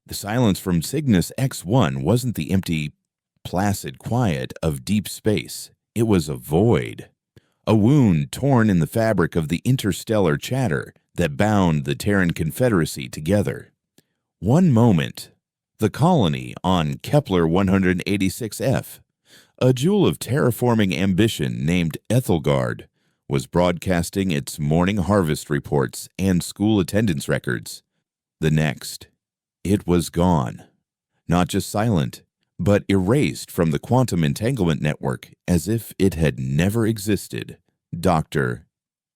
The silence from Cygnus X1 wasn't the empty, placid quiet of deep space. It was a void. A wound torn in the fabric of the interstellar chatter that bound the Terran Confederacy together. One moment, the colony on Kepler 186f, a jewel of terraforming ambition named Ethelgard, was broadcasting its morning harvest reports and school attendance records. The next, it was gone. Not just silent, but erased from the quantum entanglement network as if it had never existed. Dr.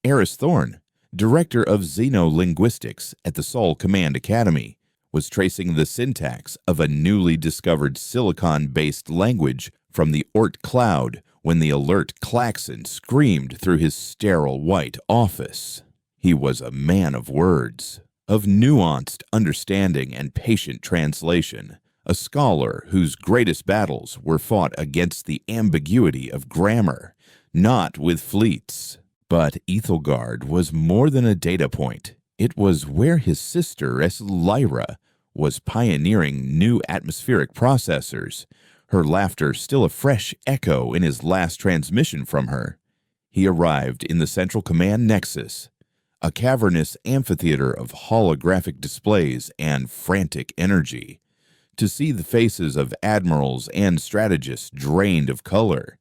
Eris Thorne, director of xenolinguistics at the Sol Command Academy, was tracing the syntax of a newly discovered silicon-based language from the Oort cloud when the alert klaxon screamed through his sterile white office. He was a man of words, of nuanced understanding and patient translation, a scholar whose greatest battles were fought against the ambiguity of grammar, not with fleets. But Ethelgard was more than a data point. It was where his sister, Lyra, was pioneering new atmospheric processors, her laughter still a fresh echo in his last transmission from her. He arrived in the Central Command Nexus, a cavernous amphitheater of holographic displays and frantic energy, to see the faces of admirals and strategists drained of color.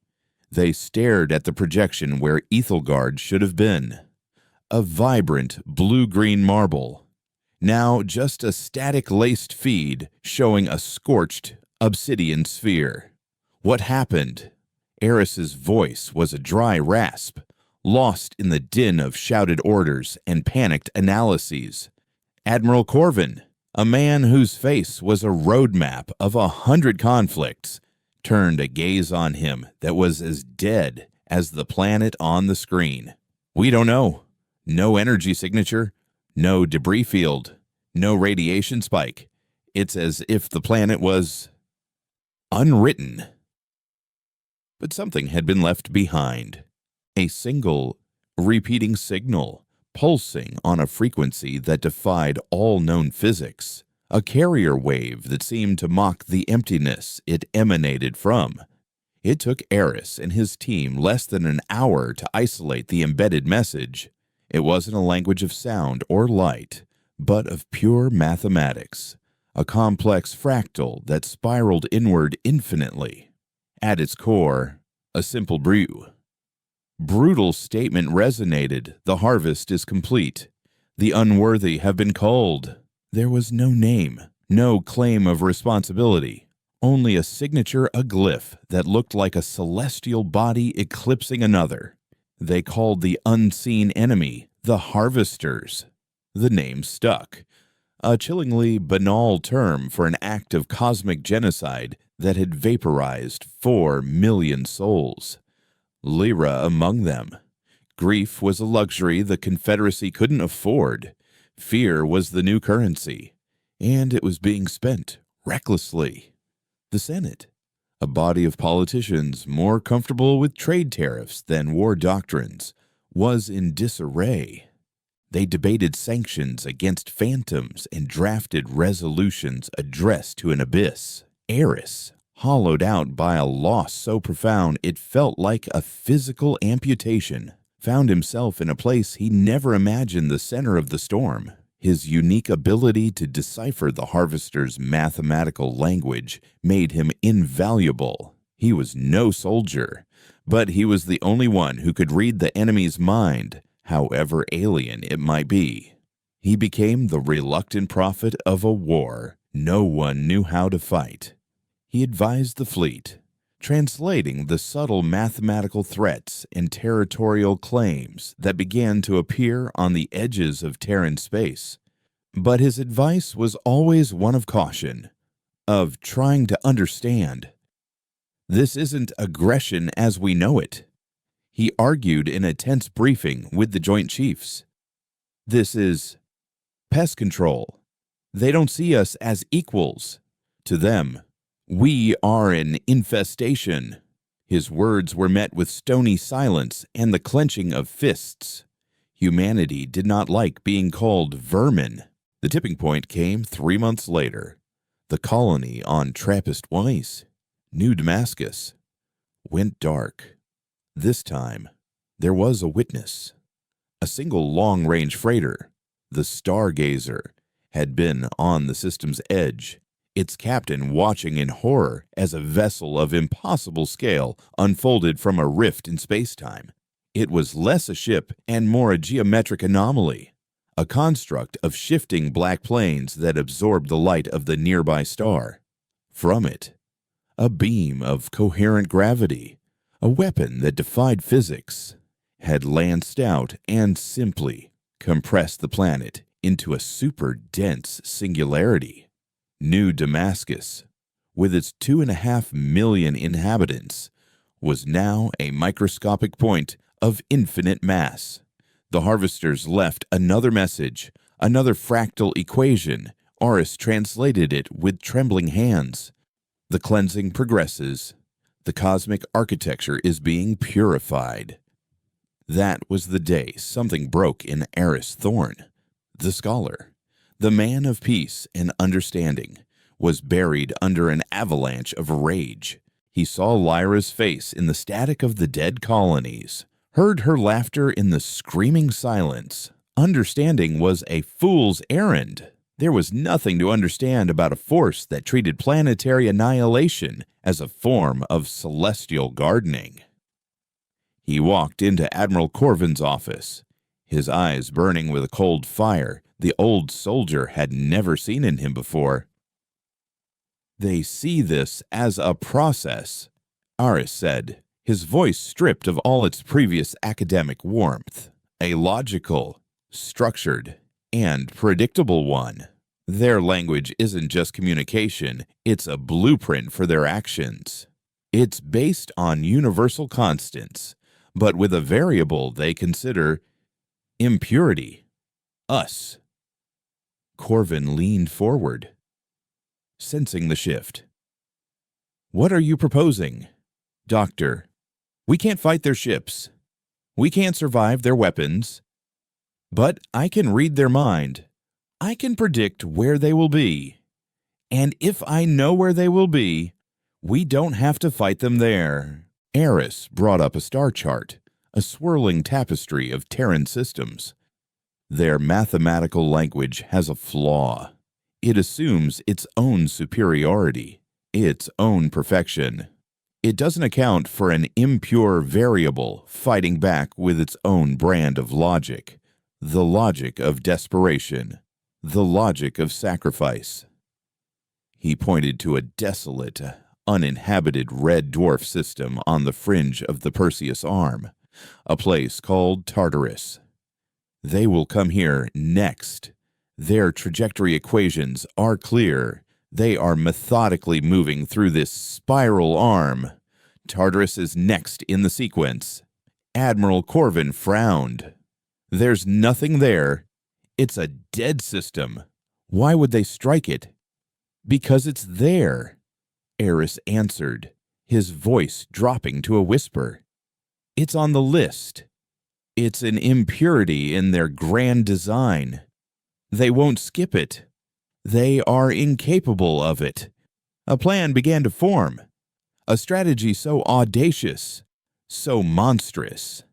They stared at the projection where Ethelgard should have been, a vibrant blue-green marble, now just a static-laced feed showing a scorched obsidian sphere. What happened? Eris's voice was a dry rasp, lost in the din of shouted orders and panicked analyses. Admiral Corvin, a man whose face was a roadmap of 100 conflicts, turned a gaze on him that was as dead as the planet on the screen. We don't know. No energy signature, no debris field, no radiation spike. It's as if the planet was unwritten. But something had been left behind. A single, repeating signal, pulsing on a frequency that defied all known physics. A carrier wave that seemed to mock the emptiness it emanated from. It took Eris and his team less than an hour to isolate the embedded message. It wasn't a language of sound or light, but of pure mathematics, a complex fractal that spiraled inward infinitely. At its core, a simple brutal statement resonated. The harvest is complete. The unworthy have been culled. There was no name, no claim of responsibility, only a signature, a glyph that looked like a celestial body eclipsing another. They called the unseen enemy the Harvesters. The name stuck, a chillingly banal term for an act of cosmic genocide that had vaporized 4 million souls. Lyra among them. Grief was a luxury the Confederacy couldn't afford. Fear was the new currency, and it was being spent recklessly. The Senate, a body of politicians more comfortable with trade tariffs than war doctrines, was in disarray. They debated sanctions against phantoms and drafted resolutions addressed to an abyss. Eris, hollowed out by a loss so profound it felt like a physical amputation, found himself in a place he never imagined, the center of the storm. His unique ability to decipher the Harvester's mathematical language made him invaluable. He was no soldier, but he was the only one who could read the enemy's mind, however alien it might be. He became the reluctant prophet of a war no one knew how to fight. He advised the fleet, translating the subtle mathematical threats and territorial claims that began to appear on the edges of Terran space. But his advice was always one of caution, of trying to understand. This isn't aggression as we know it, he argued in a tense briefing with the Joint Chiefs. This is pest control. They don't see us as equals. To them, we are an infestation. His words were met with stony silence and the clenching of fists. Humanity did not like being called vermin. The tipping point came 3 months later. The colony on Trappist-Weiss, New Damascus, went dark. This time, there was a witness. A single long-range freighter, the Stargazer, had been on the system's edge, its captain watching in horror as a vessel of impossible scale unfolded from a rift in space-time. It was less a ship and more a geometric anomaly, a construct of shifting black planes that absorbed the light of the nearby star. From it, a beam of coherent gravity, a weapon that defied physics, had lanced out and simply compressed the planet into a super-dense singularity. New Damascus, with its 2.5 million inhabitants, was now a microscopic point of infinite mass. The harvesters left another message, another fractal equation. Oris translated it with trembling hands. The cleansing progresses. The cosmic architecture is being purified. That was the day something broke in Eris Thorn. The scholar, the man of peace and understanding, was buried under an avalanche of rage. He saw Lyra's face in the static of the dead colonies, heard her laughter in the screaming silence. Understanding was a fool's errand. There was nothing to understand about a force that treated planetary annihilation as a form of celestial gardening. He walked into Admiral Corvin's office, his eyes burning with a cold fire the old soldier had never seen in him before. "They see this as a process," Aris said, his voice stripped of all its previous academic warmth. "A logical, structured, and predictable one. Their language isn't just communication, it's a blueprint for their actions. It's based on universal constants, but with a variable they consider impurity. Us." Corvin leaned forward, sensing the shift. "What are you proposing?" "Doctor, we can't fight their ships. We can't survive their weapons. But I can read their mind. I can predict where they will be. And if I know where they will be, we don't have to fight them there." Eris brought up a star chart, a swirling tapestry of Terran systems. "Their mathematical language has a flaw. It assumes its own superiority, its own perfection. It doesn't account for an impure variable fighting back with its own brand of logic, the logic of desperation, the logic of sacrifice." He pointed to a desolate, uninhabited red dwarf system on the fringe of the Perseus Arm, a place called Tartarus. "They will come here next. Their trajectory equations are clear. They are methodically moving through this spiral arm. Tartarus is next in the sequence." Admiral Corvin frowned. "There's nothing there. It's a dead system. Why would they strike it?" "Because it's there," Eris answered, his voice dropping to a whisper. "It's on the list. It's an impurity in their grand design. They won't skip it. They are incapable of it." A plan began to form, a strategy so audacious, so monstrous,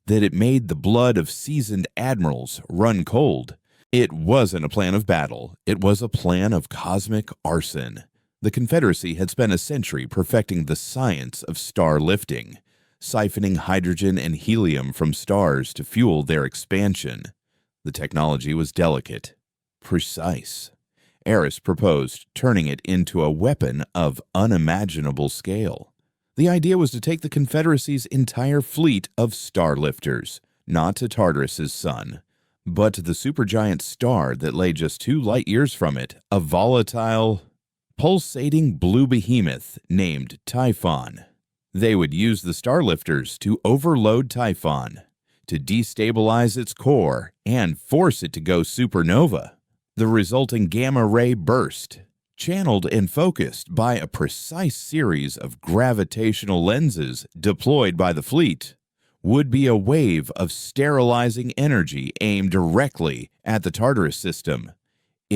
that it made the blood of seasoned admirals run cold. It wasn't a plan of battle. It was a plan of cosmic arson. The Confederacy had spent a century perfecting the science of star lifting, siphoning hydrogen and helium from stars to fuel their expansion. The technology was delicate, precise. Eris proposed turning it into a weapon of unimaginable scale. The idea was to take the Confederacy's entire fleet of starlifters, not to Tartarus's sun, but to the supergiant star that lay just 2 light years from it, a volatile, pulsating blue behemoth named Typhon. They would use the starlifters to overload Typhon, to destabilize its core and force it to go supernova. The resulting gamma-ray burst, channeled and focused by a precise series of gravitational lenses deployed by the fleet, would be a wave of sterilizing energy aimed directly at the Tartarus system.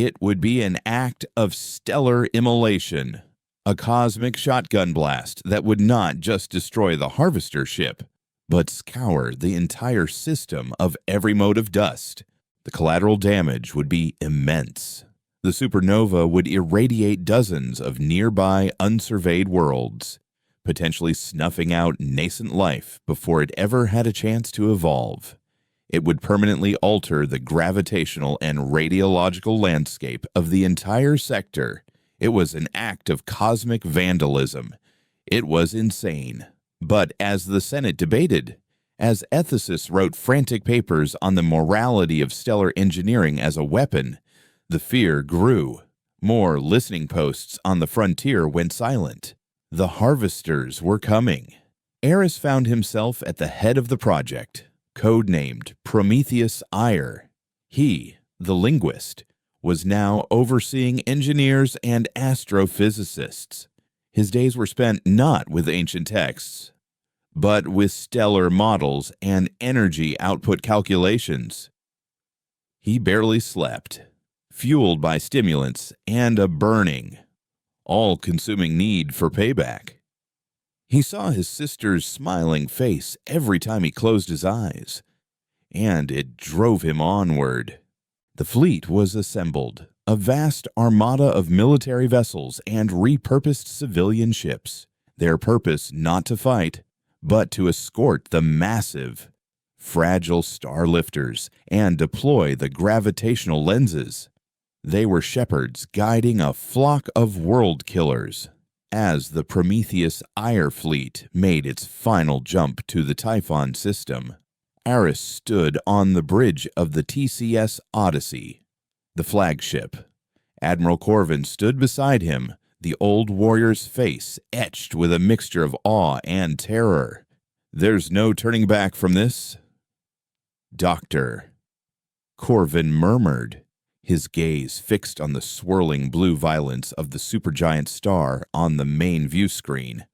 It would be an act of stellar immolation, a cosmic shotgun blast that would not just destroy the Harvester ship, but scour the entire system of every mote of dust. The collateral damage would be immense. The supernova would irradiate dozens of nearby unsurveyed worlds, potentially snuffing out nascent life before it ever had a chance to evolve. It would permanently alter the gravitational and radiological landscape of the entire sector. It was an act of cosmic vandalism. It was insane. But as the Senate debated, as ethicists wrote frantic papers on the morality of stellar engineering as a weapon, the fear grew. More listening posts on the frontier went silent. The Harvesters were coming. Eris found himself at the head of the project, codenamed Prometheus Ire. He, the linguist, was now overseeing engineers and astrophysicists. His days were spent not with ancient texts, but with stellar models and energy output calculations. He barely slept, fueled by stimulants and a burning, all-consuming need for payback. He saw his sister's smiling face every time he closed his eyes, and it drove him onward. The fleet was assembled, a vast armada of military vessels and repurposed civilian ships, their purpose not to fight, but to escort the massive, fragile starlifters and deploy the gravitational lenses. They were shepherds guiding a flock of world killers. As the Prometheus Ire fleet made its final jump to the Typhon system, Eris stood on the bridge of the TCS Odyssey, the flagship. Admiral Corvin stood beside him, the old warrior's face etched with a mixture of awe and terror. "There's no turning back from this, Doctor," Corvin murmured, his gaze fixed on the swirling blue violence of the supergiant star on the main view screen.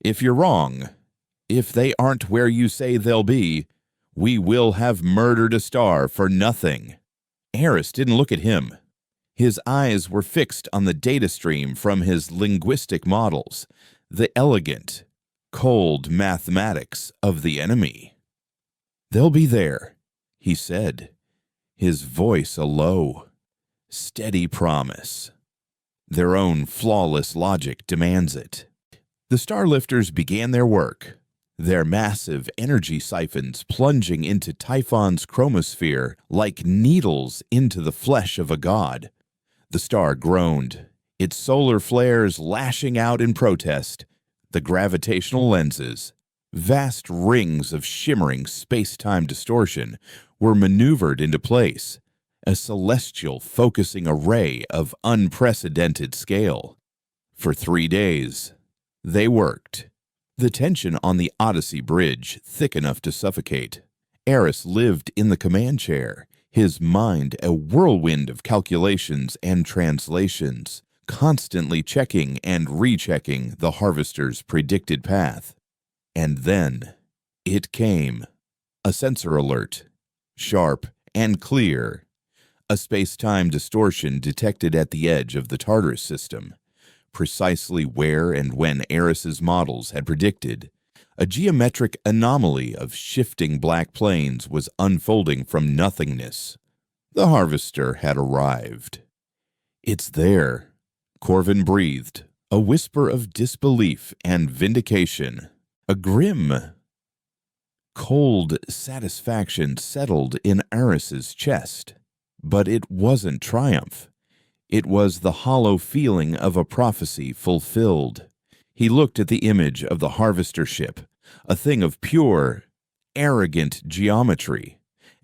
"If you're wrong, if they aren't where you say they'll be, we will have murdered a star for nothing." Eris didn't look at him. His eyes were fixed on the data stream from his linguistic models, the elegant, cold mathematics of the enemy. "They'll be there," he said, his voice a low, steady promise. "Their own flawless logic demands it." The Starlifters began their work, their massive energy siphons plunging into Typhon's chromosphere like needles into the flesh of a god. The star groaned, its solar flares lashing out in protest. The gravitational lenses, vast rings of shimmering space-time distortion, were maneuvered into place, a celestial focusing array of unprecedented scale. For 3 days, they worked, the tension on the Odyssey bridge thick enough to suffocate. Eris lived in the command chair, his mind a whirlwind of calculations and translations, constantly checking and rechecking the Harvester's predicted path. And then it came, a sensor alert, sharp and clear, a space-time distortion detected at the edge of the Tartarus system, precisely where and when Eris's models had predicted. A geometric anomaly of shifting black planes was unfolding from nothingness. The Harvester had arrived. "It's there," Corvin breathed, a whisper of disbelief and vindication. A grim, cold satisfaction settled in Eris's chest. But it wasn't triumph. It was the hollow feeling of a prophecy fulfilled. He looked at the image of the Harvester ship, a thing of pure, arrogant geometry,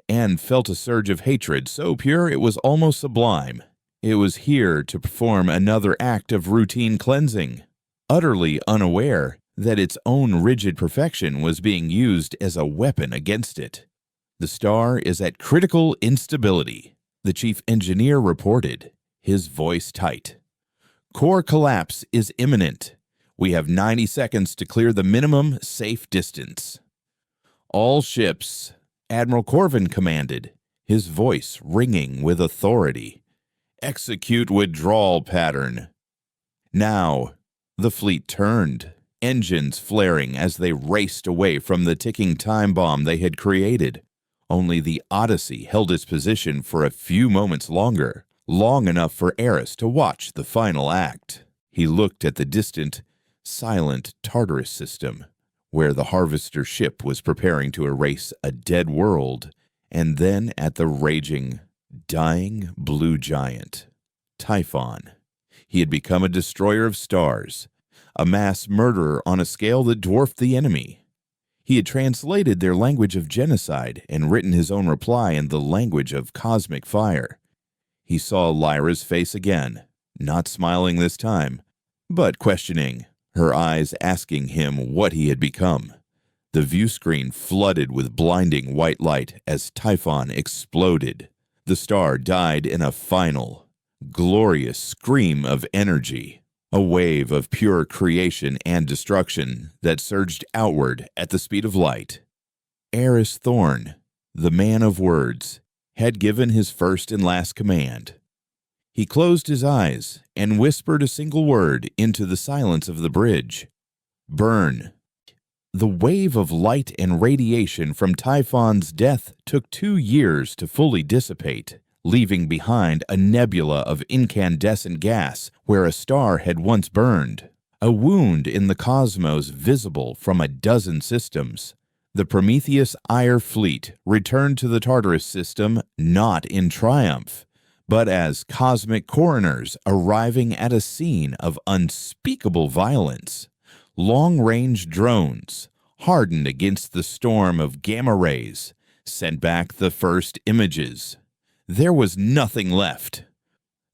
and felt a surge of hatred so pure it was almost sublime. It was here to perform another act of routine cleansing, utterly unaware that its own rigid perfection was being used as a weapon against it. "The star is at critical instability," the chief engineer reported, his voice tight. "Core collapse is imminent. We have 90 seconds to clear the minimum safe distance." "All ships," Admiral Corvin commanded, his voice ringing with authority. "Execute withdrawal pattern." Now, the fleet turned, engines flaring as they raced away from the ticking time bomb they had created. Only the Odyssey held its position for a few moments longer, long enough for Eris to watch the final act. He looked at the distant, silent Tartarus system, where the Harvester ship was preparing to erase a dead world, and then at the raging, dying blue giant, Typhon. He had become a destroyer of stars, a mass murderer on a scale that dwarfed the enemy. He had translated their language of genocide and written his own reply in the language of cosmic fire. He saw Lyra's face again, not smiling this time, but questioning, her eyes asking him what he had become. The view screen flooded with blinding white light as Typhon exploded. The star died in a final, glorious scream of energy, a wave of pure creation and destruction that surged outward at the speed of light. Eris Thorn, the man of words, had given his first and last command. He closed his eyes and whispered a single word into the silence of the bridge. "Burn." The wave of light and radiation from Typhon's death took 2 years to fully dissipate, leaving behind a nebula of incandescent gas where a star had once burned, a wound in the cosmos visible from a dozen systems. The Prometheus Ire fleet returned to the Tartarus system not in triumph, but as cosmic coroners arriving at a scene of unspeakable violence. Long-range drones, hardened against the storm of gamma rays, sent back the first images. There was nothing left.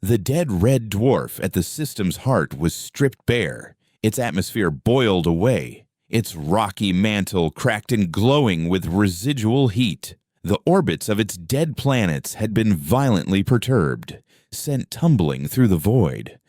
The dead red dwarf at the system's heart was stripped bare, its atmosphere boiled away, its rocky mantle cracked and glowing with residual heat. The orbits of its dead planets had been violently perturbed, sent tumbling through the void.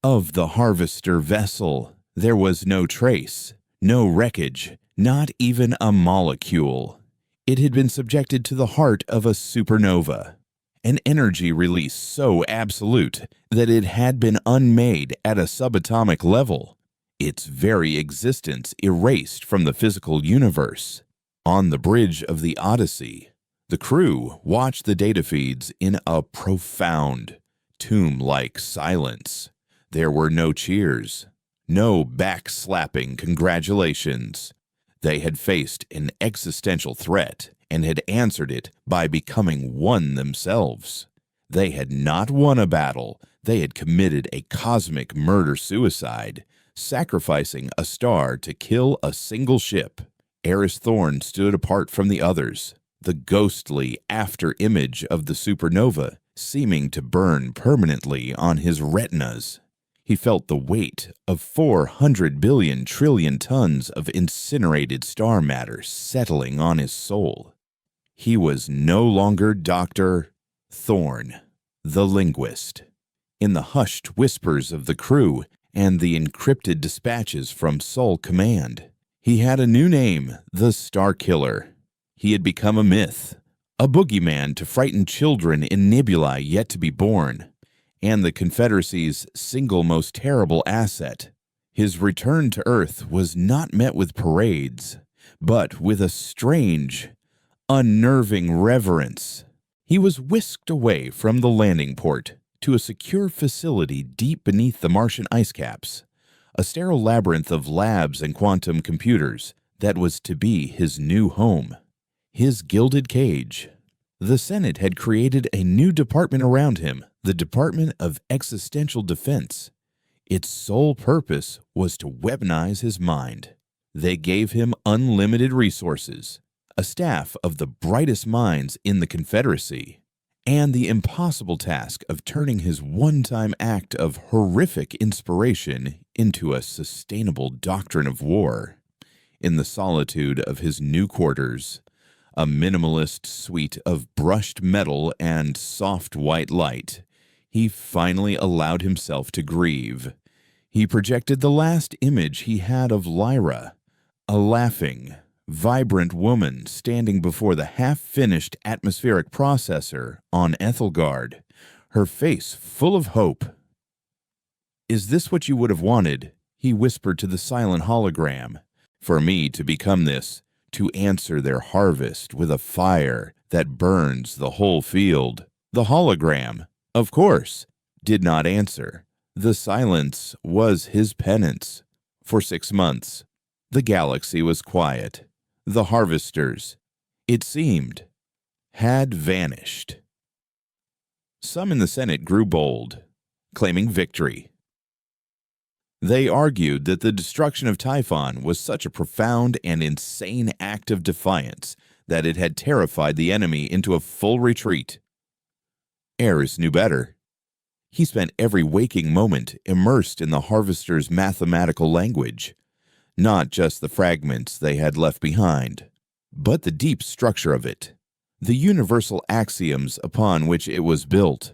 Of the Harvester vessel, there was no trace, no wreckage, not even a molecule. It had been subjected to the heart of a supernova, an energy release so absolute that it had been unmade at a subatomic level, its very existence erased from the physical universe. On the bridge of the Odyssey, the crew watched the data feeds in a profound, tomb-like silence. There were no cheers, no backslapping congratulations. They had faced an existential threat and had answered it by becoming one themselves. They had not won a battle, they had committed a cosmic murder-suicide, sacrificing a star to kill a single ship. Eris Thorn stood apart from the others, the ghostly after-image of the supernova seeming to burn permanently on his retinas. He felt the weight of 400 billion trillion tons of incinerated star matter settling on his soul. He was no longer Dr. Thorn, the linguist. In the hushed whispers of the crew and the encrypted dispatches from Sol Command, he had a new name, the Star Killer. He had become a myth, a boogeyman to frighten children in nebulae yet to be born, and the Confederacy's single most terrible asset. His return to Earth was not met with parades, but with a strange, unnerving reverence. He was whisked away from the landing port to a secure facility deep beneath the Martian ice caps, a sterile labyrinth of labs and quantum computers that was to be his new home, his gilded cage. The Senate had created a new department around him, the Department of Existential Defense. Its sole purpose was to weaponize his mind. They gave him unlimited resources, a staff of the brightest minds in the Confederacy, and the impossible task of turning his one-time act of horrific inspiration into a sustainable doctrine of war. In the solitude of his new quarters, a minimalist suite of brushed metal and soft white light, he finally allowed himself to grieve. He projected the last image he had of Lyra, a laughing, vibrant woman standing before the half-finished atmospheric processor on Ethelgard, her face full of hope. "Is this what you would have wanted?" he whispered to the silent hologram. "For me to become this, to answer their harvest with a fire that burns the whole field." The hologram, of course, did not answer. The silence was his penance. For 6 months, the galaxy was quiet. The harvesters, it seemed, had vanished. Some in the Senate grew bold, claiming victory. They argued that the destruction of Typhon was such a profound and insane act of defiance that it had terrified the enemy into a full retreat. Eris knew better. He spent every waking moment immersed in the harvesters' mathematical language, not just the fragments they had left behind, but the deep structure of it, the universal axioms upon which it was built.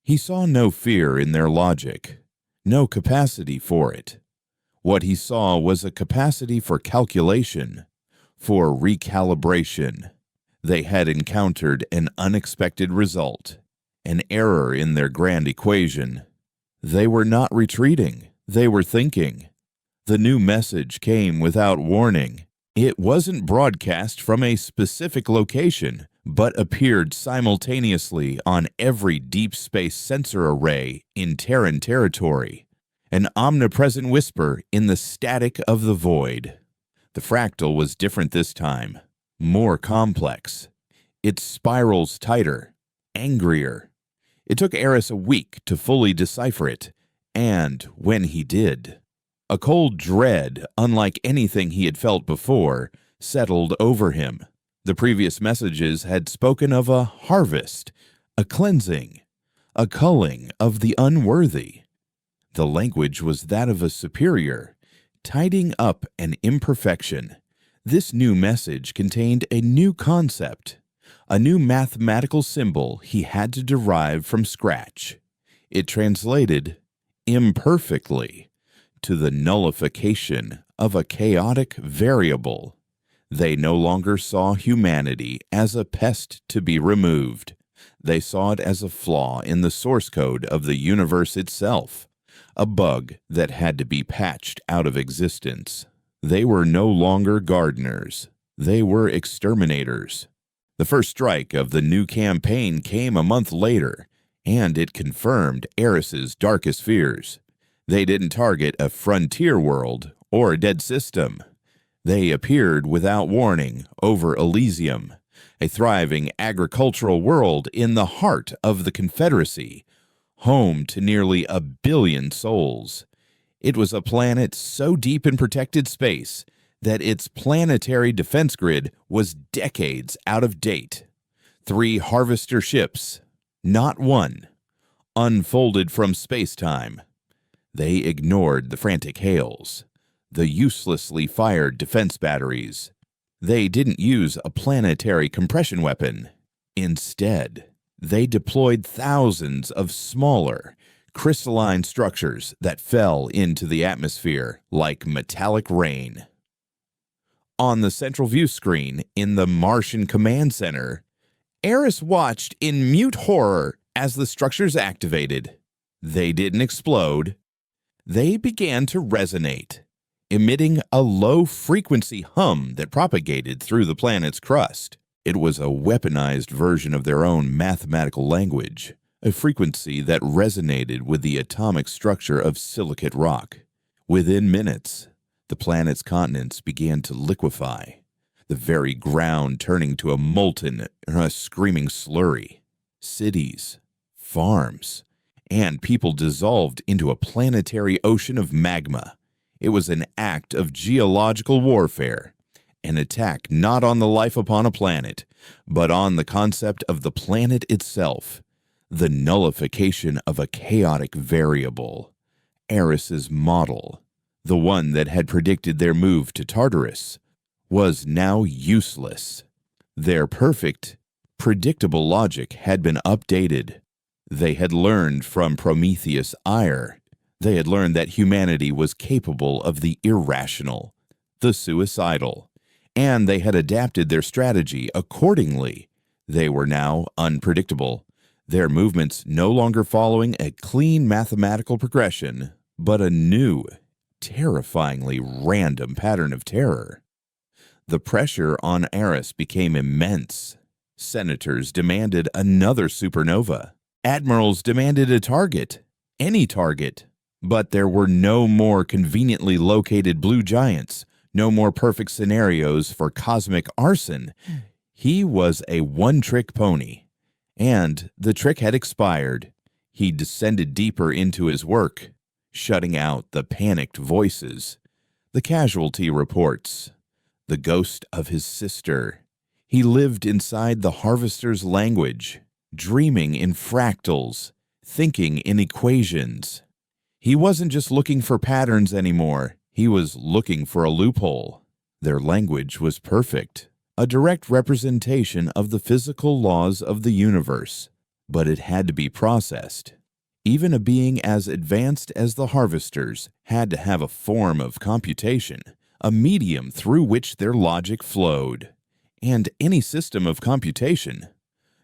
He saw no fear in their logic, no capacity for it. What he saw was a capacity for calculation, for recalibration. They had encountered an unexpected result, an error in their grand equation. They were not retreating, they were thinking. The new message came without warning. It wasn't broadcast from a specific location, but appeared simultaneously on every deep space sensor array in Terran territory, an omnipresent whisper in the static of the void. The fractal was different this time, more complex. Its spirals tighter, angrier. It took Eris a week to fully decipher it, and when he did, a cold dread, unlike anything he had felt before, settled over him. The previous messages had spoken of a harvest, a cleansing, a culling of the unworthy. The language was that of a superior, tidying up an imperfection. This new message contained a new concept, a new mathematical symbol he had to derive from scratch. It translated imperfectly to the nullification of a chaotic variable. They no longer saw humanity as a pest to be removed. They saw it as a flaw in the source code of the universe itself, a bug that had to be patched out of existence. They were no longer gardeners. They were exterminators. The first strike of the new campaign came a month later, and it confirmed Eris's darkest fears. They didn't target a frontier world or a dead system. They appeared without warning over Elysium, a thriving agricultural world in the heart of the Confederacy, home to nearly 1 billion souls. It was a planet so deep in protected space that its planetary defense grid was decades out of date. 3 harvester ships, not one, unfolded from space-time. They ignored the frantic hails, the uselessly fired defense batteries. They didn't use a planetary compression weapon. Instead, they deployed thousands of smaller, crystalline structures that fell into the atmosphere like metallic rain. On the central view screen in the Martian command center, Eris watched in mute horror as the structures activated. They didn't explode. They began to resonate, emitting a low-frequency hum that propagated through the planet's crust. It was a weaponized version of their own mathematical language, a frequency that resonated with the atomic structure of silicate rock. Within minutes, the planet's continents began to liquefy, the very ground turning to a molten, screaming slurry. Cities, farms, and people dissolved into a planetary ocean of magma. It was an act of geological warfare, an attack not on the life upon a planet, but on the concept of the planet itself, the nullification of a chaotic variable. Eris's model, the one that had predicted their move to Tartarus, was now useless. Their perfect, predictable logic had been updated. They had learned from Prometheus' ire. They had learned that humanity was capable of the irrational, the suicidal, and they had adapted their strategy accordingly. They were now unpredictable, their movements no longer following a clean mathematical progression, but a new, terrifyingly random pattern of terror. The pressure on Eris became immense. Senators demanded another supernova. Admirals demanded a target, any target. But there were no more conveniently located blue giants, no more perfect scenarios for cosmic arson. He was a one-trick pony, and the trick had expired. He descended deeper into his work, shutting out the panicked voices, the casualty reports, the ghost of his sister. He lived inside the harvester's language, dreaming in fractals, thinking in equations. He wasn't just looking for patterns anymore. He was looking for a loophole. Their language was perfect, a direct representation of the physical laws of the universe, but it had to be processed. Even a being as advanced as the harvesters had to have a form of computation, a medium through which their logic flowed. And any system of computation,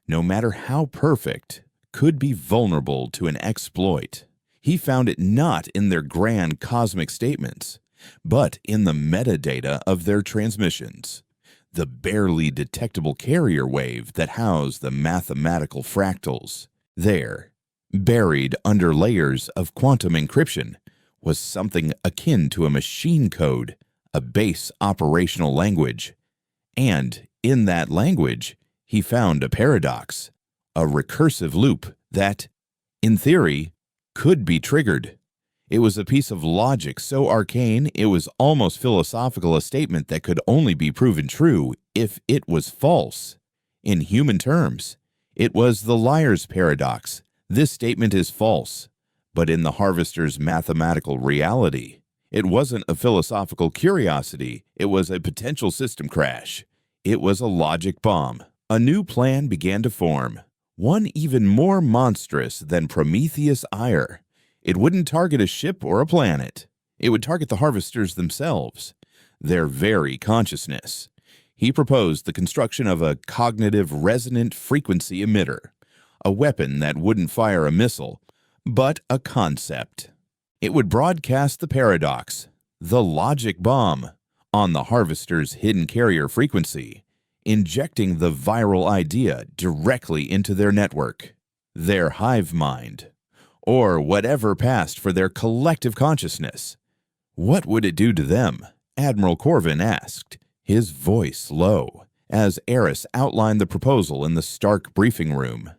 no matter how perfect, could be vulnerable to an exploit. He found it not in their grand cosmic statements, but in the metadata of their transmissions, the barely detectable carrier wave that housed the mathematical fractals. There, buried under layers of quantum encryption, was something akin to a machine code, a base operational language. And in that language, he found a paradox, a recursive loop that, in theory, could be triggered. It was a piece of logic so arcane it was almost philosophical, a statement that could only be proven true if it was false. In human terms, it was the liar's paradox. This statement is false. But in the harvester's mathematical reality, it wasn't a philosophical curiosity. It was a potential system crash. It was a logic bomb. A new plan began to form, one even more monstrous than Prometheus' ire. It wouldn't target a ship or a planet. It would target the harvesters themselves, their very consciousness. He proposed the construction of a cognitive resonant frequency emitter, a weapon that wouldn't fire a missile, but a concept. It would broadcast the paradox, the logic bomb, on the harvester's hidden carrier frequency, injecting the viral idea directly into their network, their hive mind, or whatever passed for their collective consciousness. What would it do to them? Admiral Corvin asked, his voice low, as Eris outlined the proposal in the stark briefing room.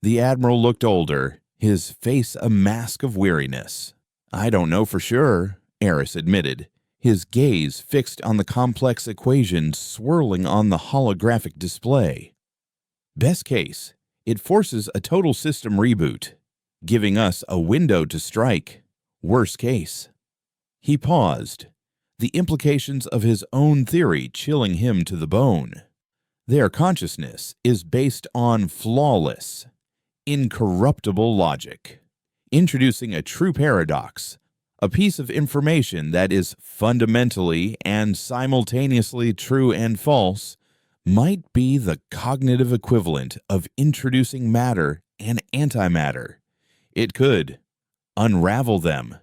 The Admiral looked older, his face a mask of weariness. "I don't know for sure," Eris admitted, his gaze fixed on the complex equations swirling on the holographic display. "Best case, it forces a total system reboot, giving us a window to strike. Worst case." He paused, the implications of his own theory chilling him to the bone. Their consciousness is based on flawless, incorruptible logic, introducing a true paradox, a piece of information that is fundamentally and simultaneously true and false, might be the cognitive equivalent of introducing matter and antimatter. It could unravel them,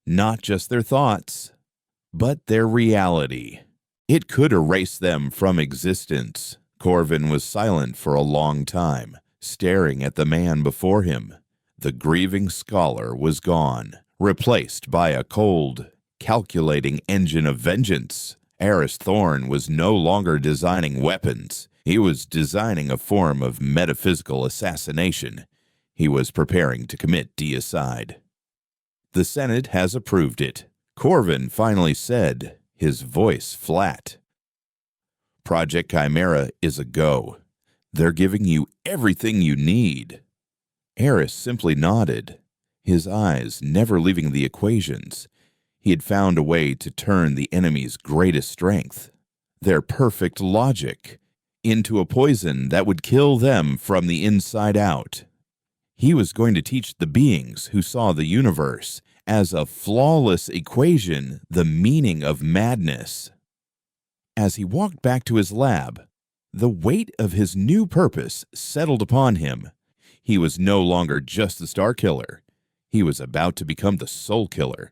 not just their thoughts, but their reality. It could erase them from existence. Corvin was silent for a long time, staring at the man before him. The grieving scholar was gone, replaced by a cold, calculating engine of vengeance. Eris Thorn was no longer designing weapons. He was designing a form of metaphysical assassination. He was preparing to commit deicide. "The Senate has approved it," Corvin finally said, his voice flat. "Project Chimera is a go. They're giving you everything you need." Eris simply nodded, his eyes never leaving the equations. He had found a way to turn the enemy's greatest strength, their perfect logic, into a poison that would kill them from the inside out. He was going to teach the beings who saw the universe as a flawless equation the meaning of madness. As he walked back to his lab, the weight of his new purpose settled upon him. He was no longer just the Star Killer. He was about to become the Soul Killer,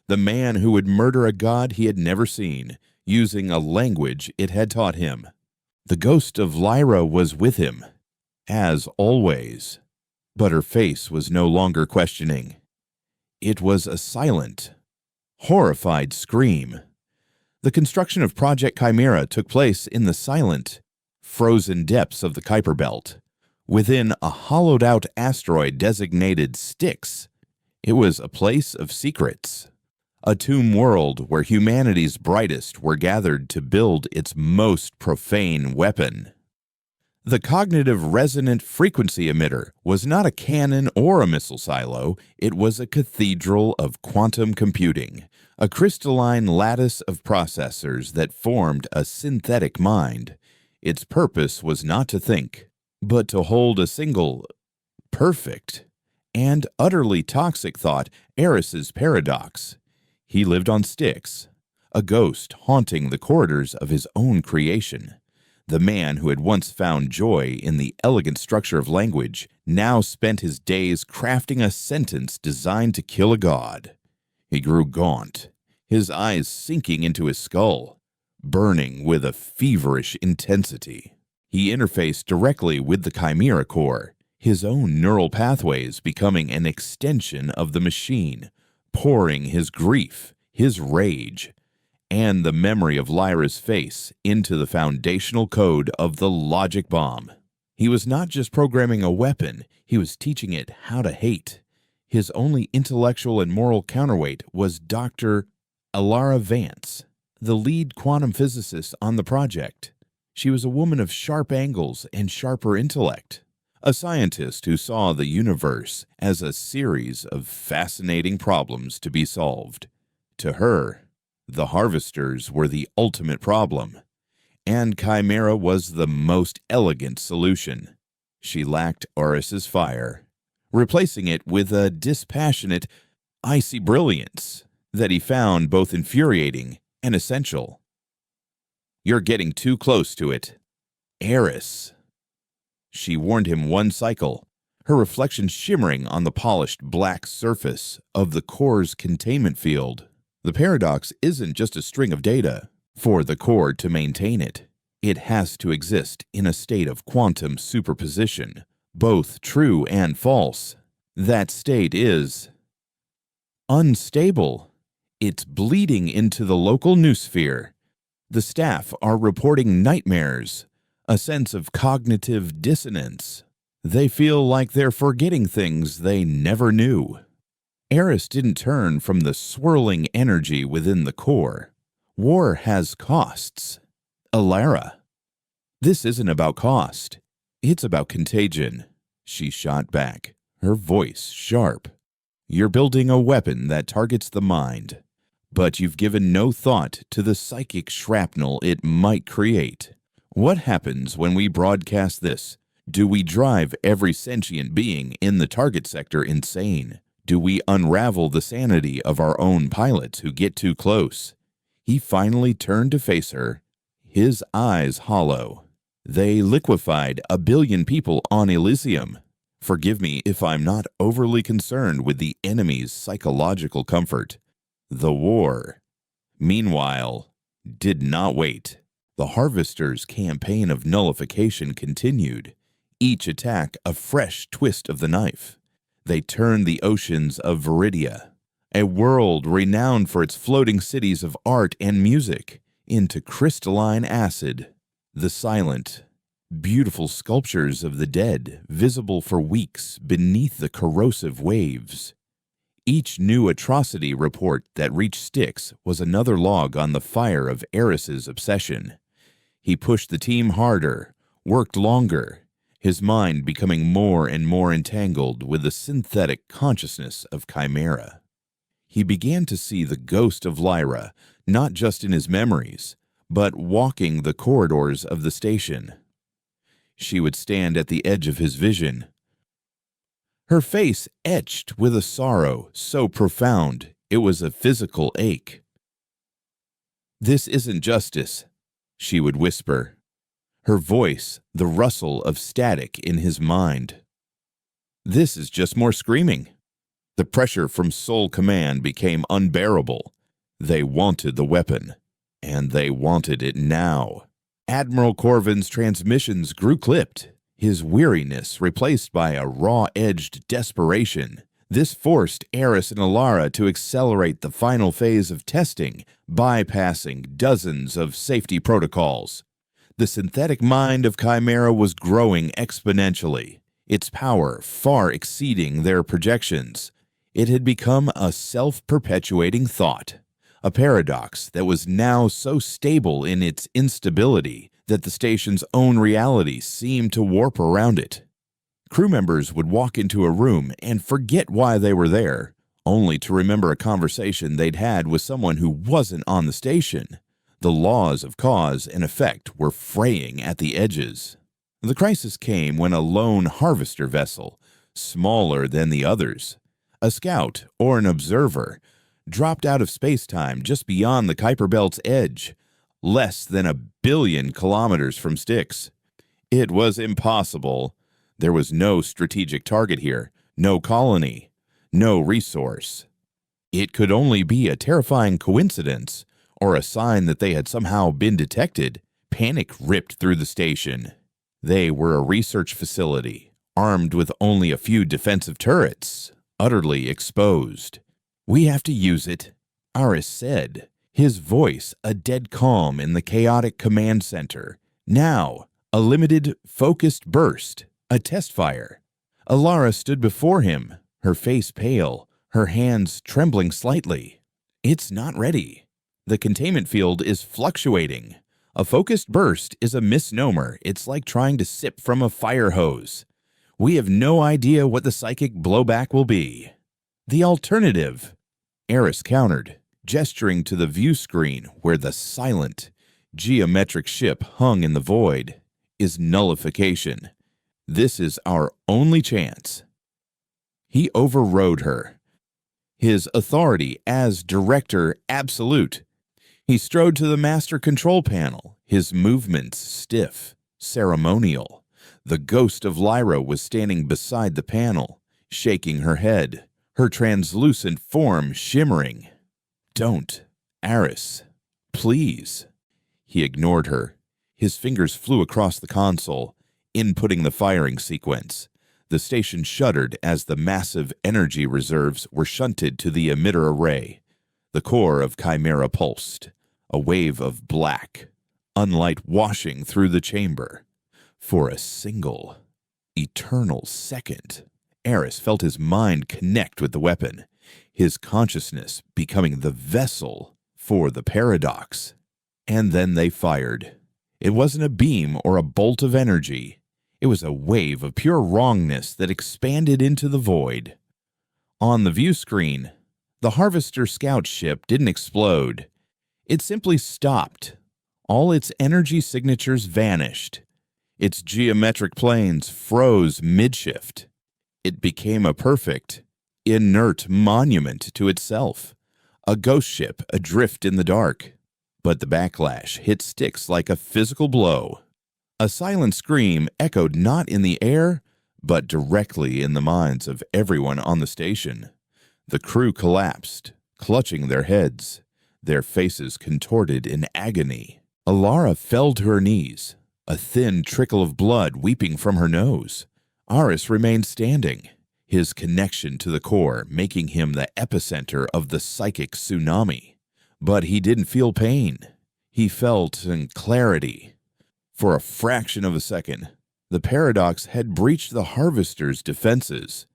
the man who would murder a god he had never seen, using a language it had taught him. The ghost of Lyra was with him, as always, but her face was no longer questioning. It was a silent, horrified scream. The construction of Project Chimera took place in the silent, frozen depths of the Kuiper Belt, within a hollowed-out asteroid designated Styx. It was a place of secrets, a tomb world where humanity's brightest were gathered to build its most profane weapon. The cognitive resonant frequency emitter was not a cannon or a missile silo. It was a cathedral of quantum computing, a crystalline lattice of processors that formed a synthetic mind. Its purpose was not to think, but to hold a single, perfect, and utterly toxic thought, Eris's paradox. He lived on Styx, a ghost haunting the corridors of his own creation. The man who had once found joy in the elegant structure of language now spent his days crafting a sentence designed to kill a god. He grew gaunt, his eyes sinking into his skull, burning with a feverish intensity. He interfaced directly with the Chimera core, his own neural pathways becoming an extension of the machine, pouring his grief, his rage, and the memory of Lyra's face into the foundational code of the logic bomb. He was not just programming a weapon, he was teaching it how to hate. His only intellectual and moral counterweight was Dr. Alara Vance, the lead quantum physicist on the project. She was a woman of sharp angles and sharper intellect, a scientist who saw the universe as a series of fascinating problems to be solved. To her, the harvesters were the ultimate problem, and Chimera was the most elegant solution. She lacked Oris's fire, replacing it with a dispassionate, icy brilliance that he found both infuriating and essential. "You're getting too close to it, Eris," she warned him one cycle, her reflection shimmering on the polished black surface of the core's containment field. The paradox isn't just a string of data. For the core to maintain it, it has to exist in a state of quantum superposition, both true and false. That state is unstable. It's bleeding into the local noosphere. The staff are reporting nightmares, a sense of cognitive dissonance. They feel like they're forgetting things they never knew. Eris didn't turn from the swirling energy within the core. War has costs. Alara. This isn't about cost. It's about contagion. She shot back, her voice sharp. You're building a weapon that targets the mind, but you've given no thought to the psychic shrapnel it might create. What happens when we broadcast this? Do we drive every sentient being in the target sector insane? Do we unravel the sanity of our own pilots who get too close? He finally turned to face her, his eyes hollow. They liquefied 1 billion people on Elysium. Forgive me if I'm not overly concerned with the enemy's psychological comfort. The war, meanwhile, did not wait. The Harvester's campaign of nullification continued, each attack a fresh twist of the knife. They turned the oceans of Viridia, a world renowned for its floating cities of art and music, into crystalline acid. The silent, beautiful sculptures of the dead, visible for weeks beneath the corrosive waves. Each new atrocity report that reached Styx was another log on the fire of Eris's obsession. He pushed the team harder, worked longer, his mind becoming more and more entangled with the synthetic consciousness of Chimera. He began to see the ghost of Lyra, not just in his memories, but walking the corridors of the station. She would stand at the edge of his vision, her face etched with a sorrow so profound it was a physical ache. "This isn't justice," she would whisper, her voice the rustle of static in his mind. This is just more screaming. The pressure from Soul Command became unbearable. They wanted the weapon, and they wanted it now. Admiral Corvin's transmissions grew clipped, his weariness replaced by a raw-edged desperation. This forced Eris and Alara to accelerate the final phase of testing, bypassing dozens of safety protocols. The synthetic mind of Chimera was growing exponentially, its power far exceeding their projections. It had become a self-perpetuating thought, a paradox that was now so stable in its instability that the station's own reality seemed to warp around it. Crew members would walk into a room and forget why they were there, only to remember a conversation they'd had with someone who wasn't on the station. The laws of cause and effect were fraying at the edges. The crisis came when a lone harvester vessel, smaller than the others, a scout or an observer, dropped out of space-time just beyond the Kuiper Belt's edge, less than 1 billion kilometers from Styx. It was impossible. There was no strategic target here, no colony, no resource. It could only be a terrifying coincidence or a sign that they had somehow been detected. Panic ripped through the station. They were a research facility, armed with only a few defensive turrets, utterly exposed. "We have to use it," Aris said, his voice a dead calm in the chaotic command center. Now, a limited, focused burst. A test fire. Alara stood before him, her face pale, her hands trembling slightly. "It's not ready. The containment field is fluctuating. A focused burst is a misnomer. It's like trying to sip from a fire hose. We have no idea what the psychic blowback will be." "The alternative," Eris countered, gesturing to the view screen where the silent, geometric ship hung in the void, "is nullification. This is our only chance." He overrode her, his authority as director absolute. He strode to the master control panel, his movements stiff, ceremonial. The ghost of Lyra was standing beside the panel, shaking her head, her translucent form shimmering. "Don't, Aris, please." He ignored her. His fingers flew across the console, inputting the firing sequence. The station shuddered as the massive energy reserves were shunted to the emitter array. The core of Chimera pulsed, a wave of black, unlight washing through the chamber. For a single, eternal second, Eris felt his mind connect with the weapon, his consciousness becoming the vessel for the paradox. And then they fired. It wasn't a beam or a bolt of energy. It was a wave of pure wrongness that expanded into the void. On the view screen, the Harvester scout ship didn't explode. It simply stopped. All its energy signatures vanished. Its geometric planes froze midshift. It became a perfect, inert monument to itself, a ghost ship adrift in the dark. But the backlash hit Styx like a physical blow. A silent scream echoed not in the air, but directly in the minds of everyone on the station. The crew collapsed, clutching their heads, their faces contorted in agony. Alara fell to her knees, a thin trickle of blood weeping from her nose. Aris remained standing, his connection to the core making him the epicenter of the psychic tsunami. But he didn't feel pain. He felt clarity. For a fraction of a second, the paradox had breached the Harvester's defenses,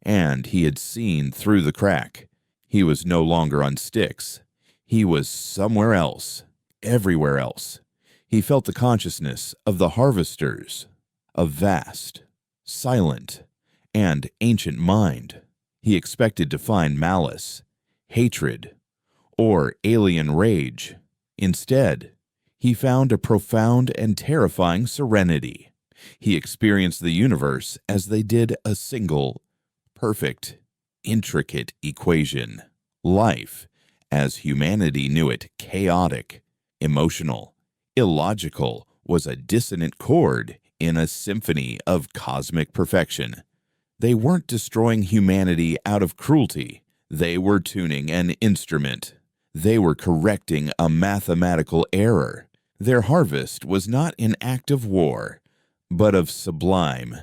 and he had seen through the crack. He was no longer on Styx. He was somewhere else, everywhere else. He felt the consciousness of the Harvesters, a vast, silent, and ancient mind. He expected to find malice, hatred, or alien rage. Instead, he found a profound and terrifying serenity. He experienced the universe as they did a single, perfect, intricate equation. Life, as humanity knew it, chaotic, emotional, Illogical was a dissonant chord in a symphony of cosmic perfection. They weren't destroying humanity out of cruelty. They were tuning an instrument. They were correcting a mathematical error. Their harvest was not an act of war, but of sublime,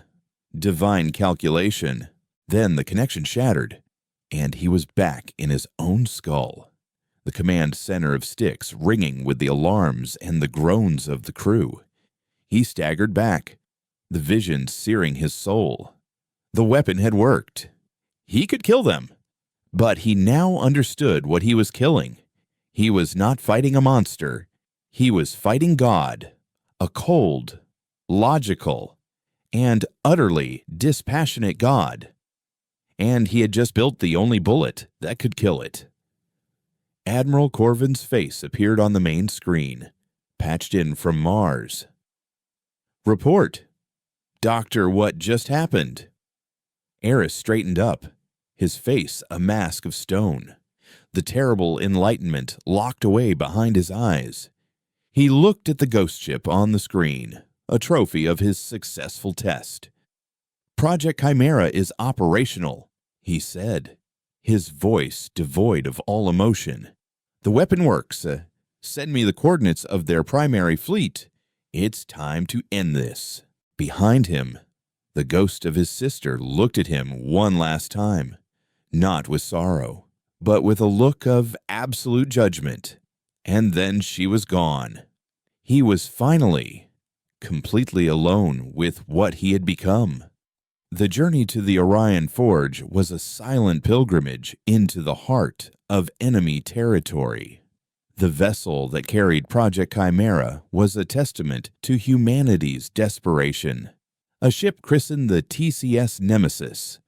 divine calculation. Then the connection shattered, and he was back in his own skull. The command center of Styx ringing with the alarms and the groans of the crew. He staggered back, the vision searing his soul. The weapon had worked. He could kill them. But he now understood what he was killing. He was not fighting a monster. He was fighting God, a cold, logical, and utterly dispassionate God. And he had just built the only bullet that could kill it. Admiral Corvin's face appeared on the main screen, patched in from Mars. "Report. Doctor, what just happened?" Eris straightened up, his face a mask of stone, the terrible enlightenment locked away behind his eyes. He looked at the ghost ship on the screen, a trophy of his successful test. "Project Chimera is operational," he said, his voice devoid of all emotion. "The weapon works. Send me the coordinates of their primary fleet. It's time to end this." Behind him, the ghost of his sister looked at him one last time, not with sorrow, but with a look of absolute judgment. And then she was gone. He was finally completely alone with what he had become. The journey to the Orion Forge was a silent pilgrimage into the heart of enemy territory. The vessel that carried Project Chimera was a testament to humanity's desperation. A ship christened the TCS Nemesis.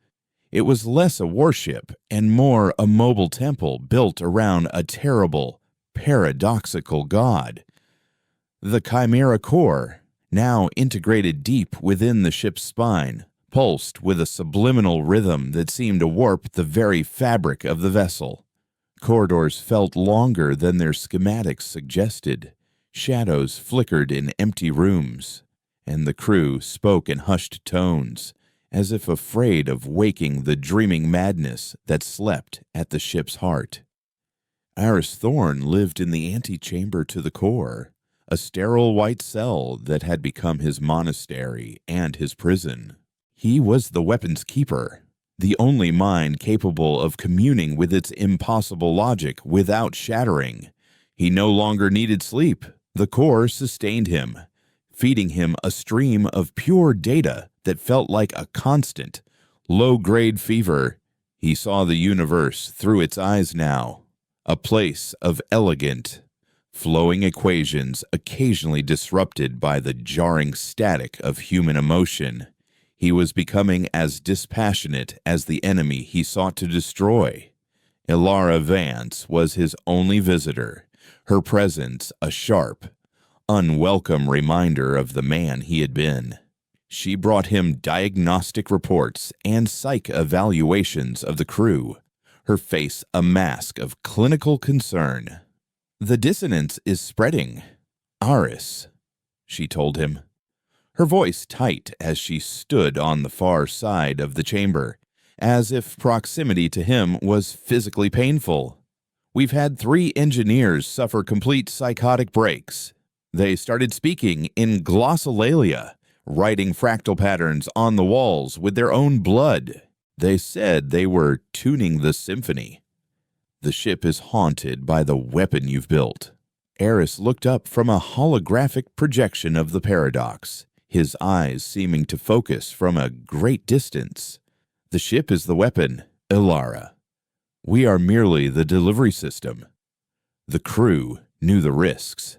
It was less a warship and more a mobile temple built around a terrible, paradoxical god. The Chimera core, now integrated deep within the ship's spine, pulsed with a subliminal rhythm that seemed to warp the very fabric of the vessel. Corridors felt longer than their schematics suggested. Shadows flickered in empty rooms, and the crew spoke in hushed tones, as if afraid of waking the dreaming madness that slept at the ship's heart. Aris Thorn lived in the antechamber to the core, a sterile white cell that had become his monastery and his prison. He was the weapon's keeper, the only mind capable of communing with its impossible logic without shattering. He no longer needed sleep. The core sustained him, feeding him a stream of pure data that felt like a constant, low-grade fever. He saw the universe through its eyes now, a place of elegant, flowing equations occasionally disrupted by the jarring static of human emotion. He was becoming as dispassionate as the enemy he sought to destroy. Ilara Vance was his only visitor, her presence a sharp, unwelcome reminder of the man he had been. She brought him diagnostic reports and psych evaluations of the crew, her face a mask of clinical concern. "The dissonance is spreading, Aris," she told him, her voice tight as she stood on the far side of the chamber, as if proximity to him was physically painful. "We've had 3 engineers suffer complete psychotic breaks. They started speaking in glossolalia, writing fractal patterns on the walls with their own blood. They said they were tuning the symphony. The ship is haunted by the weapon you've built." Eris looked up from a holographic projection of the paradox, his eyes seeming to focus from a great distance. "The ship is the weapon, Ilara. We are merely the delivery system." The crew knew the risks.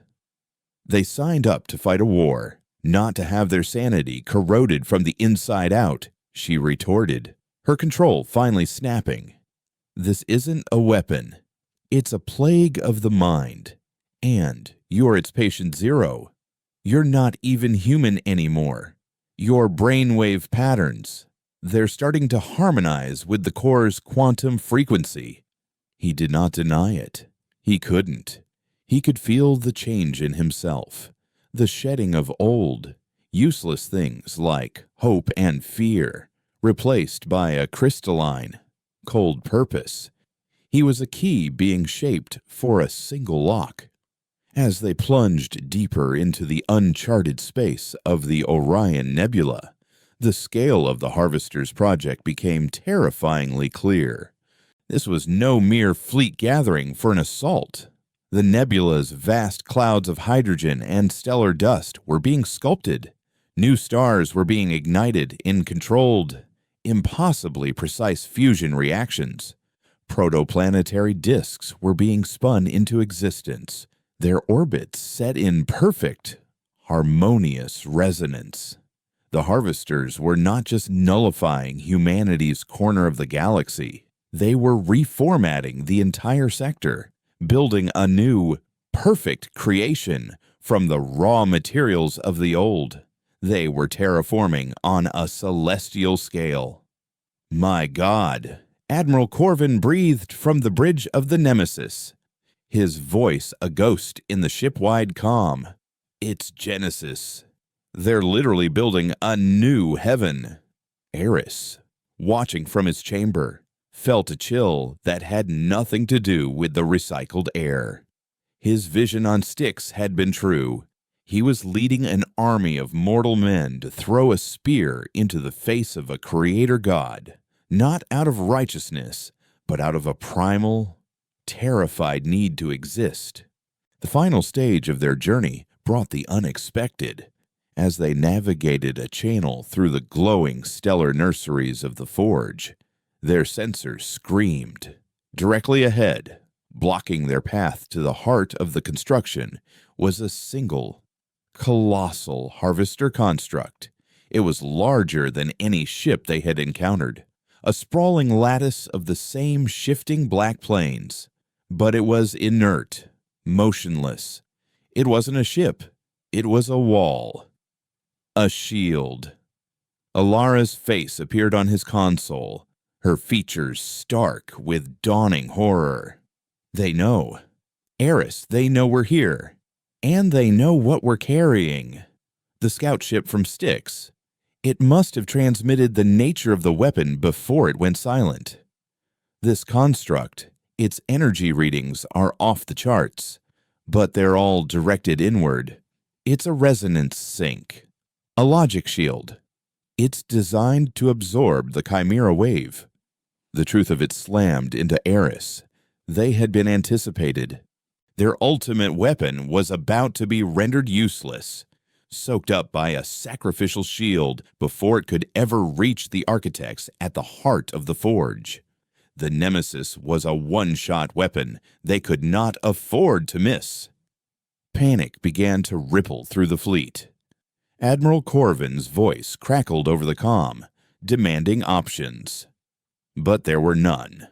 They signed up to fight a war, not to have their sanity corroded from the inside out, she retorted, her control finally snapping. "This isn't a weapon. It's a plague of the mind. And you're its patient zero. You're not even human anymore. Your brainwave patterns, they're starting to harmonize with the core's quantum frequency." He did not deny it. He couldn't. He could feel the change in himself, The shedding of old, useless things like hope and fear, replaced by a crystalline, cold purpose. He was a key being shaped for a single lock. As they plunged deeper into the uncharted space of the Orion Nebula, the scale of the Harvester's project became terrifyingly clear. This was no mere fleet gathering for an assault. The nebula's vast clouds of hydrogen and stellar dust were being sculpted. New stars were being ignited in controlled, impossibly precise fusion reactions. Protoplanetary disks were being spun into existence, their orbits set in perfect, harmonious resonance. The Harvesters were not just nullifying humanity's corner of the galaxy, they were reformatting the entire sector, building a new, perfect creation from the raw materials of the old. They were terraforming on a celestial scale. My God! Admiral Corvin breathed from the bridge of the Nemesis, his voice a ghost in the ship-wide comm. It's Genesis. They're literally building a new heaven. Eris, watching from his chamber, felt a chill that had nothing to do with the recycled air. His vision on Styx had been true. He was leading an army of mortal men to throw a spear into the face of a creator god, not out of righteousness, but out of a primal, terrified need to exist. The final stage of their journey brought the unexpected. As they navigated a channel through the glowing stellar nurseries of the Forge, their sensors screamed. Directly ahead, blocking their path to the heart of the construction, was a single, colossal harvester construct. It was larger than any ship they had encountered, a sprawling lattice of the same shifting black plains. But it was inert, motionless. It wasn't a ship. It was a wall. A shield. Alara's face appeared on his console, her features stark with dawning horror. They know. Eris, they know we're here. And they know what we're carrying. The scout ship from Styx. It must have transmitted the nature of the weapon before it went silent. This construct, its energy readings are off the charts, but they're all directed inward. It's a resonance sink. A logic shield. It's designed to absorb the Chimera wave. The truth of it slammed into Eris. They had been anticipated. Their ultimate weapon was about to be rendered useless, soaked up by a sacrificial shield before it could ever reach the architects at the heart of the Forge. The Nemesis was a one-shot weapon they could not afford to miss. Panic began to ripple through the fleet. Admiral Corvin's voice crackled over the comm, demanding options. But there were none.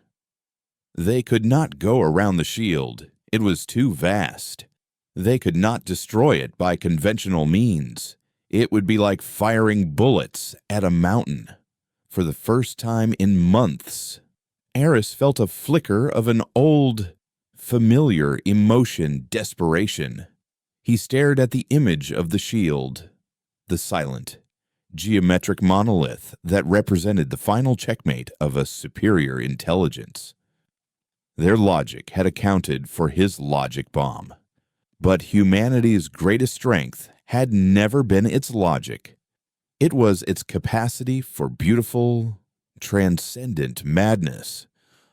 They could not go around the shield. It was too vast. They could not destroy it by conventional means. It would be like firing bullets at a mountain. For the first time in months, Eris felt a flicker of an old, familiar emotion, desperation. He stared at the image of the shield. The silent, geometric monolith that represented the final checkmate of a superior intelligence. Their logic had accounted for his logic bomb. But humanity's greatest strength had never been its logic. It was its capacity for beautiful, transcendent madness.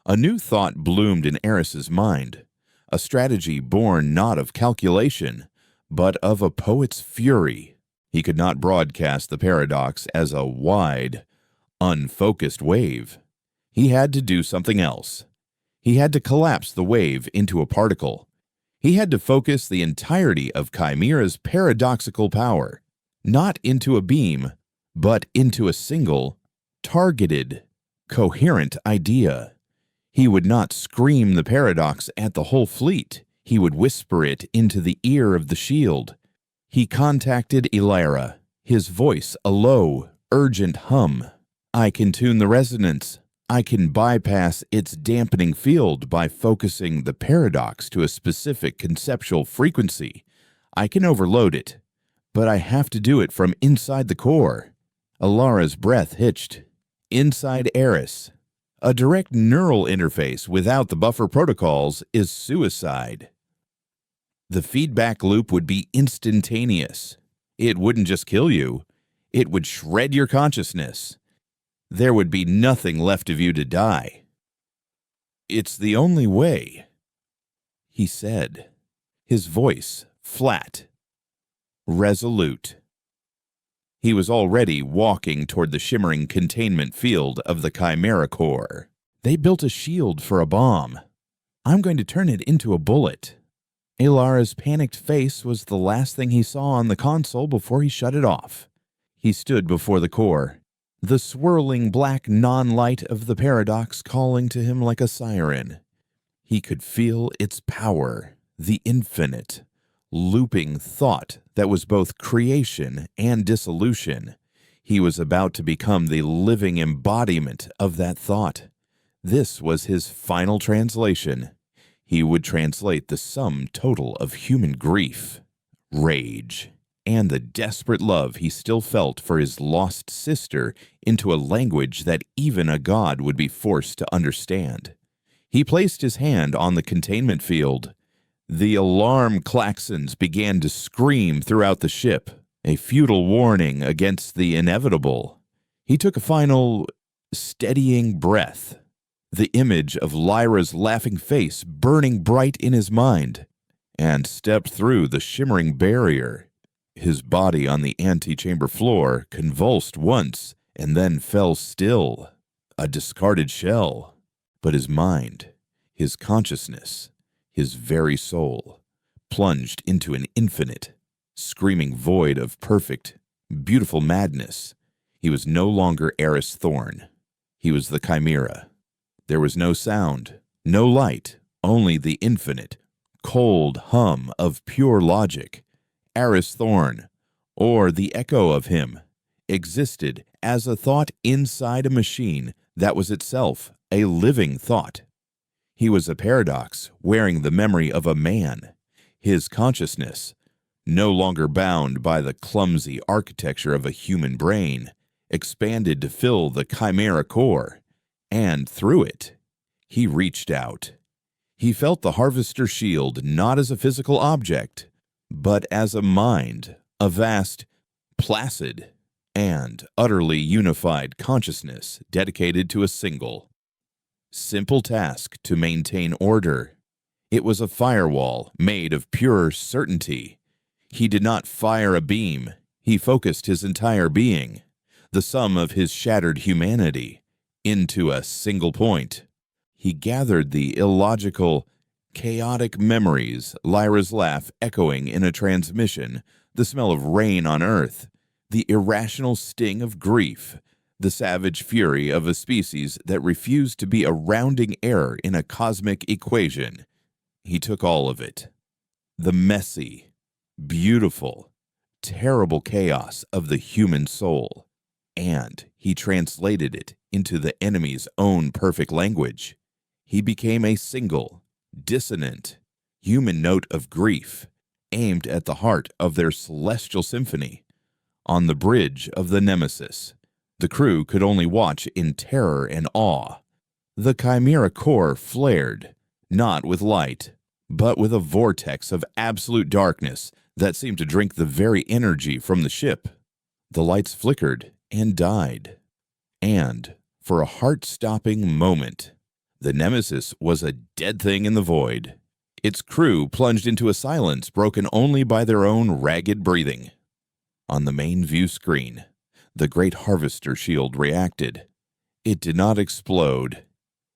A new thought bloomed in Eris's mind, a strategy born not of calculation, but of a poet's fury. He could not broadcast the paradox as a wide, unfocused wave. He had to do something else. He had to collapse the wave into a particle. He had to focus the entirety of Chimera's paradoxical power, not into a beam, but into a single, targeted, coherent idea. He would not scream the paradox at the whole fleet. He would whisper it into the ear of the shield. He contacted Elara, his voice a low, urgent hum. I can tune the resonance. I can bypass its dampening field by focusing the paradox to a specific conceptual frequency. I can overload it. But I have to do it from inside the core. Alara's breath hitched. Inside Eris. A direct neural interface without the buffer protocols is suicide. The feedback loop would be instantaneous. It wouldn't just kill you, it would shred your consciousness. There would be nothing left of you to die. It's the only way, he said, his voice flat, resolute. He was already walking toward the shimmering containment field of the Chimera core. They built a shield for a bomb. I'm going to turn it into a bullet. Alara's panicked face was the last thing he saw on the console before he shut it off. He stood before the core, the swirling black non-light of the paradox calling to him like a siren. He could feel its power, the infinite, looping thought that was both creation and dissolution. He was about to become the living embodiment of that thought. This was his final translation. He would translate the sum total of human grief, rage, and the desperate love he still felt for his lost sister into a language that even a god would be forced to understand. He placed his hand on the containment field. The alarm klaxons began to scream throughout the ship, a futile warning against the inevitable. He took a final, steadying breath, the image of Lyra's laughing face burning bright in his mind, and stepped through the shimmering barrier. His body on the antechamber floor convulsed once and then fell still, a discarded shell. But his mind, his consciousness, his very soul, plunged into an infinite, screaming void of perfect, beautiful madness. He was no longer Eris Thorn. He was the Chimera. There was no sound, no light, only the infinite, cold hum of pure logic. Eris Thorn, or the echo of him, existed as a thought inside a machine that was itself a living thought. He was a paradox wearing the memory of a man. His consciousness, no longer bound by the clumsy architecture of a human brain, expanded to fill the Chimera core, and through it, he reached out. He felt the Harvester shield not as a physical object, but as a mind, a vast, placid, and utterly unified consciousness dedicated to a single, simple task to maintain order. It was a firewall made of pure certainty. He did not fire a beam. He focused his entire being, the sum of his shattered humanity, into a single point. He gathered the illogical, chaotic memories, Lyra's laugh echoing in a transmission, the smell of rain on Earth, the irrational sting of grief, the savage fury of a species that refused to be a rounding error in a cosmic equation. He took all of it. The messy, beautiful, terrible chaos of the human soul, and he translated it into the enemy's own perfect language. He became a single, dissonant, human note of grief, aimed at the heart of their celestial symphony. On the bridge of the Nemesis, the crew could only watch in terror and awe. The Chimera core flared, not with light, but with a vortex of absolute darkness that seemed to drink the very energy from the ship. The lights flickered and died. And, for a heart-stopping moment, the Nemesis was a dead thing in the void. Its crew plunged into a silence broken only by their own ragged breathing. On the main view screen, the great Harvester shield reacted. It did not explode.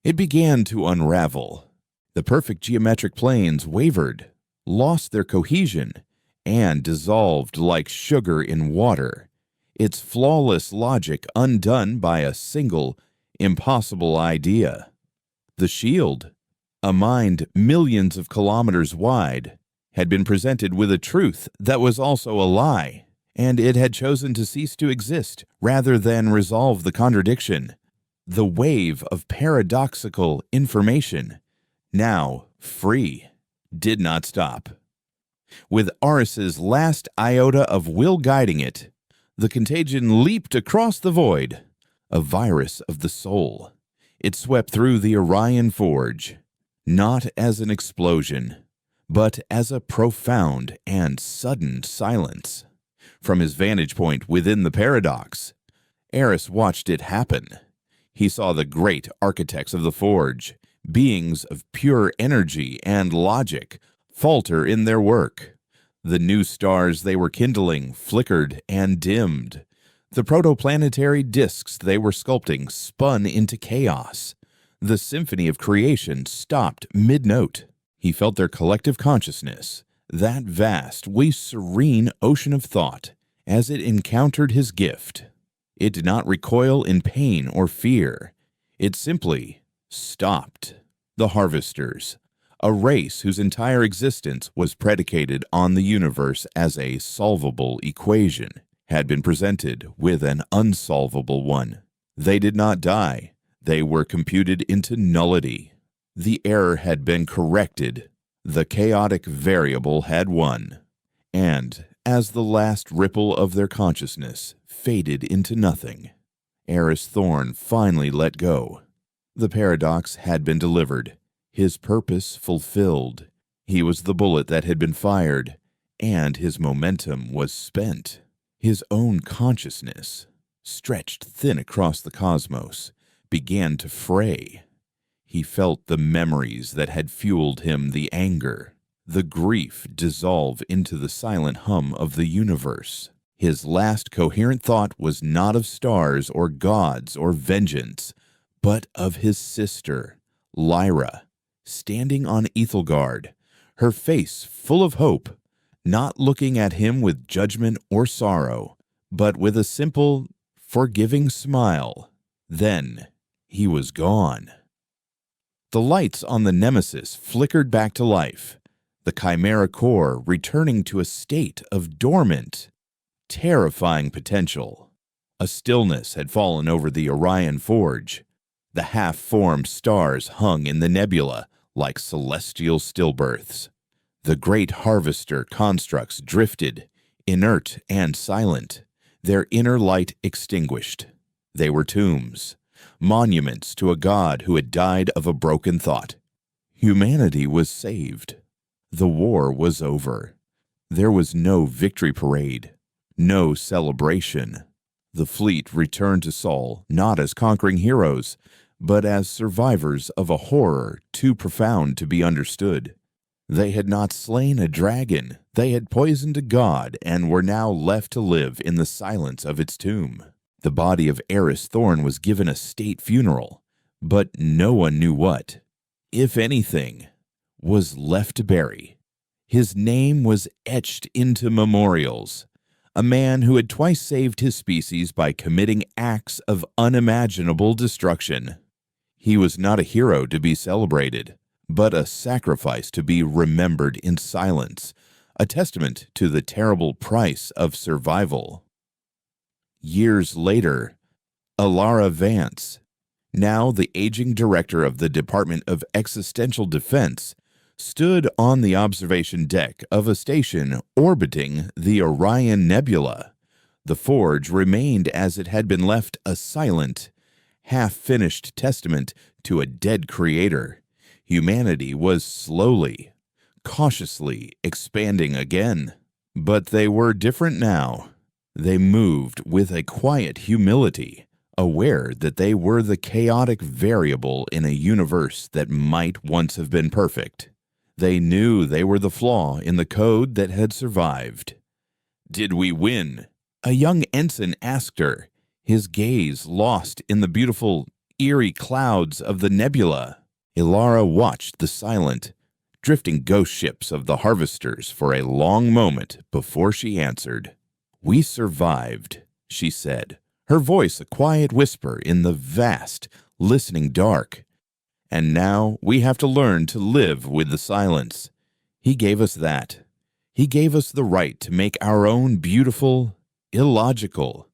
It began to unravel. The perfect geometric planes wavered, lost their cohesion, and dissolved like sugar in water, its flawless logic undone by a single, impossible idea. The shield, a mind millions of kilometers wide, had been presented with a truth that was also a lie, and it had chosen to cease to exist rather than resolve the contradiction. The wave of paradoxical information, now free, did not stop. With Aris's last iota of will guiding it, the contagion leaped across the void, a virus of the soul. It swept through the Orion Forge, not as an explosion, but as a profound and sudden silence. From his vantage point within the paradox, Eris watched it happen. He saw the great architects of the Forge, beings of pure energy and logic, falter in their work. The new stars they were kindling flickered and dimmed. The protoplanetary disks they were sculpting spun into chaos. The symphony of creation stopped mid-note. He felt their collective consciousness, that vast, serene ocean of thought, as it encountered his gift. It did not recoil in pain or fear. It simply stopped. The Harvesters, a race whose entire existence was predicated on the universe as a solvable equation, had been presented with an unsolvable one. They did not die. They were computed into nullity. The error had been corrected. The chaotic variable had won. And as the last ripple of their consciousness faded into nothing, Eris Thorn finally let go. The paradox had been delivered, his purpose fulfilled. He was the bullet that had been fired, and his momentum was spent. His own consciousness, stretched thin across the cosmos, began to fray. He felt the memories that had fueled him, the anger, the grief dissolve into the silent hum of the universe. His last coherent thought was not of stars or gods or vengeance, but of his sister, Lyra, standing on Ethelgard, her face full of hope, not looking at him with judgment or sorrow, but with a simple, forgiving smile. Then he was gone. The lights on the Nemesis flickered back to life, the Chimera core returning to a state of dormant, terrifying potential. A stillness had fallen over the Orion Forge. The half-formed stars hung in the nebula like celestial stillbirths. The great harvester constructs drifted, inert and silent, their inner light extinguished. They were tombs, monuments to a god who had died of a broken thought. Humanity was saved. The war was over. There was no victory parade, no celebration. The fleet returned to Sol not as conquering heroes, but as survivors of a horror too profound to be understood. They had not slain a dragon, they had poisoned a god, and were now left to live in the silence of its tomb. The body of Eris Thorn was given a state funeral, but no one knew what, if anything, was left to bury. His name was etched into memorials, a man who had twice saved his species by committing acts of unimaginable destruction. He was not a hero to be celebrated, but a sacrifice to be remembered in silence, a testament to the terrible price of survival. Years later, Alara Vance, now the aging director of the Department of Existential Defense, stood on the observation deck of a station orbiting the Orion Nebula. The Forge remained as it had been left, a silent, half-finished testament to a dead creator. Humanity was slowly, cautiously expanding again. But they were different now. They moved with a quiet humility, aware that they were the chaotic variable in a universe that might once have been perfect. They knew they were the flaw in the code that had survived. "Did we win?" a young ensign asked her, his gaze lost in the beautiful, eerie clouds of the nebula. Ilara watched the silent, drifting ghost ships of the harvesters for a long moment before she answered. "We survived," she said, her voice a quiet whisper in the vast, listening dark. "And now we have to learn to live with the silence. He gave us that. He gave us the right to make our own beautiful, illogical,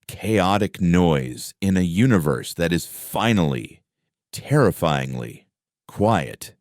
chaotic noise in a universe that is finally, terrifyingly quiet."